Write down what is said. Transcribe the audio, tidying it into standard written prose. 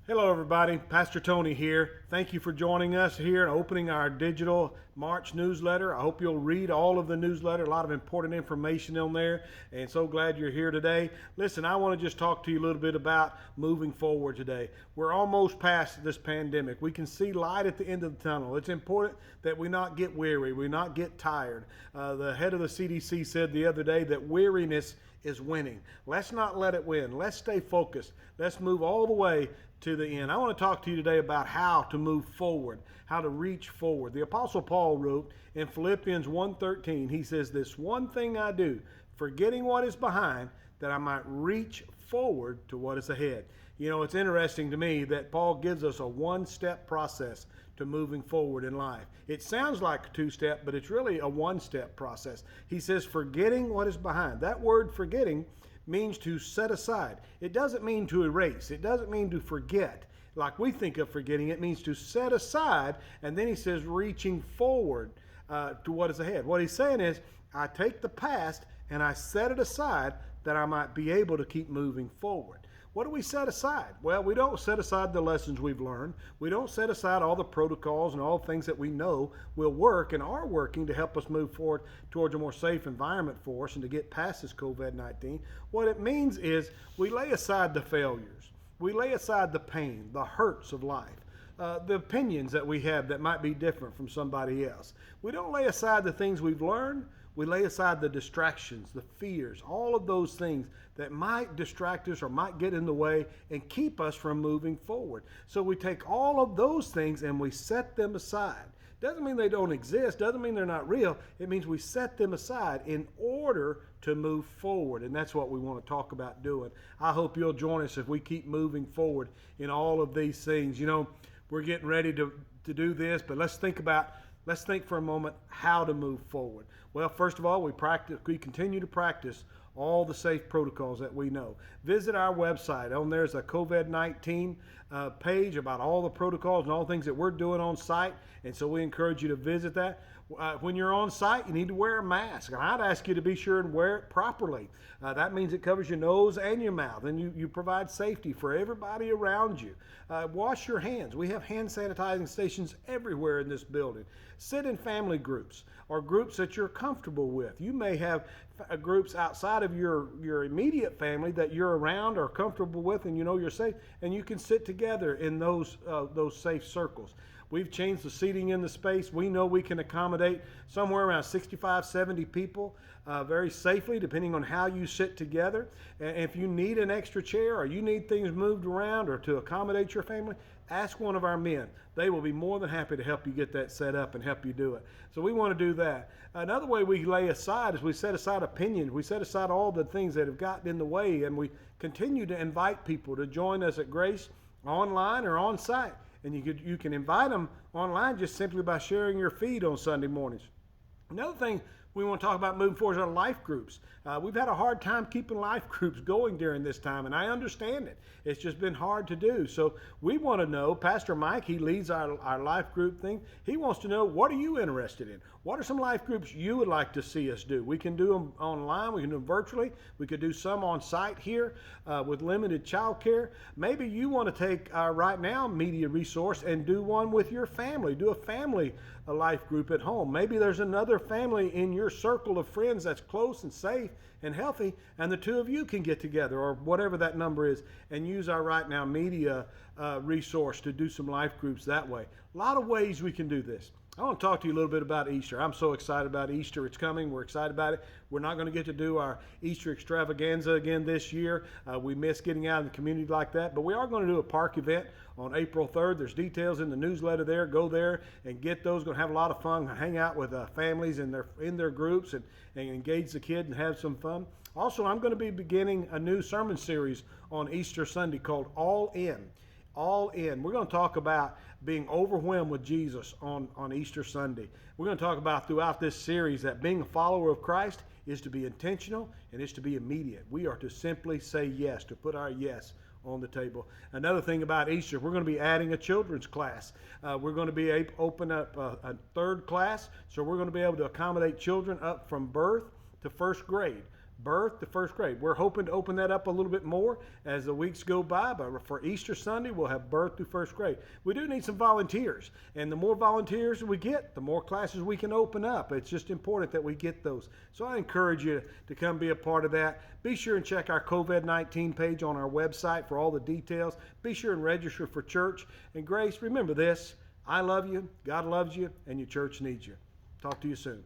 Hello, everybody. Pastor Tony here. Thank you for joining us here and opening our digital March newsletter. I hope you'll read all of the newsletter, a lot of important information on there, and so glad you're here today. Listen, I want to just talk to you a little bit about moving forward today. We're almost past this pandemic. We can see light at the end of the tunnel. It's important that we not get weary, we not get tired. The head of the CDC said the other day that weariness is winning. Let's not let it win. Let's stay focused. Let's move all the way to the end. I want to talk to you today about how to move forward, how to reach forward. The Apostle Paul wrote in Philippians 1:13, he says, "This one thing I do, forgetting what is behind, that I might reach forward to what is ahead." You know, it's interesting to me that Paul gives us a one-step process to moving forward in life. It sounds like a two-step, but it's really a one-step process. He says, forgetting what is behind. That word forgetting means to set aside. It doesn't mean to erase. It doesn't mean to forget like we think of forgetting. It means to set aside, and then he says reaching forward to what is ahead. What he's saying is, I take the past and I set it aside that I might be able to keep moving forward. What do we set aside? Well, we don't set aside the lessons we've learned. We don't set aside all the protocols and all the things that we know will work and are working to help us move forward towards a more safe environment for us and to get past this COVID-19. What it means is we lay aside the failures. We lay aside the pain, the hurts of life. The opinions that we have that might be different from somebody else. We don't lay aside the things we've learned. We lay aside the distractions, the fears, all of those things that might distract us or might get in the way and keep us from moving forward. So we take all of those things and we set them aside. Doesn't mean they don't exist, doesn't mean they're not real. It means we set them aside in order to move forward, and that's what we want to talk about doing. I hope you'll join us if we keep moving forward in all of these things. You know, we're getting ready to do this, but let's think for a moment how to move forward. Well, first of all, we continue to practice all the safe protocols that we know. Visit our website. On there's a COVID-19 page about all the protocols and all the things that we're doing on site, and so we encourage you to visit that. When you're on site, you need to wear a mask, and I'd ask you to be sure and wear it properly. That means it covers your nose and your mouth, and you provide safety for everybody around you. Wash your hands. We have hand sanitizing stations everywhere in this building. Sit in family groups or groups that you're comfortable with. You may have groups outside of your immediate family that you're around or comfortable with, and you know you're safe, and you can sit together in those safe circles. We've changed the seating in the space. We know we can accommodate somewhere around 65, 70 people very safely, depending on how you sit together. And if you need an extra chair or you need things moved around or to accommodate your family, ask one of our men. They will be more than happy to help you get that set up and help you do it. So we want to do that. Another way we lay aside is we set aside opinions. We set aside all the things that have gotten in the way, and we continue to invite people to join us at Grace online or on site. And you can invite them online just simply by sharing your feed on Sunday mornings. Another thing we want to talk about moving forward is our life groups. We've had a hard time keeping life groups going during this time, and I understand it. It's just been hard to do. So we want to know, Pastor Mike, he leads our life group thing. He wants to know, what are you interested in? What are some life groups you would like to see us do? We can do them online. We can do them virtually. We could do some on site here with limited child care. Maybe you want to take our Right Now media resource and do one with your family. Do a family life group at home. Maybe there's another family in your circle of friends that's close and safe and healthy, and the two of you can get together, or whatever that number is, and use our Right Now media resource to do some life groups that way. A lot of ways we can do this. I want to talk to you a little bit about Easter. I'm so excited about Easter. It's coming. We're excited about it. We're not going to get to do our Easter extravaganza again this year. We miss getting out in the community like that, but we are going to do a park event on April 3rd. There's details in the newsletter there. Go there and get those. Going to have a lot of fun. Hang out with families in their groups and engage the kid and have some fun. Also, I'm going to be beginning a new sermon series on Easter Sunday called All In. All In. We're going to talk about being overwhelmed with Jesus on Easter Sunday. We're going to talk about throughout this series that being a follower of Christ is to be intentional and is to be immediate. We are to simply say yes, to put our yes on the table. Another thing about Easter, we're going to be adding a children's class. We're going to be open up a third class, so we're going to be able to accommodate children up from birth to first grade. birth to first grade. We're hoping to open that up a little bit more as the weeks go by, but for Easter Sunday, we'll have birth through first grade. We do need some volunteers, and the more volunteers we get, the more classes we can open up. It's just important that we get those. So I encourage you to come be a part of that. Be sure and check our COVID-19 page on our website for all the details. Be sure and register for church. And Grace, remember this: I love you, God loves you, and your church needs you. Talk to you soon.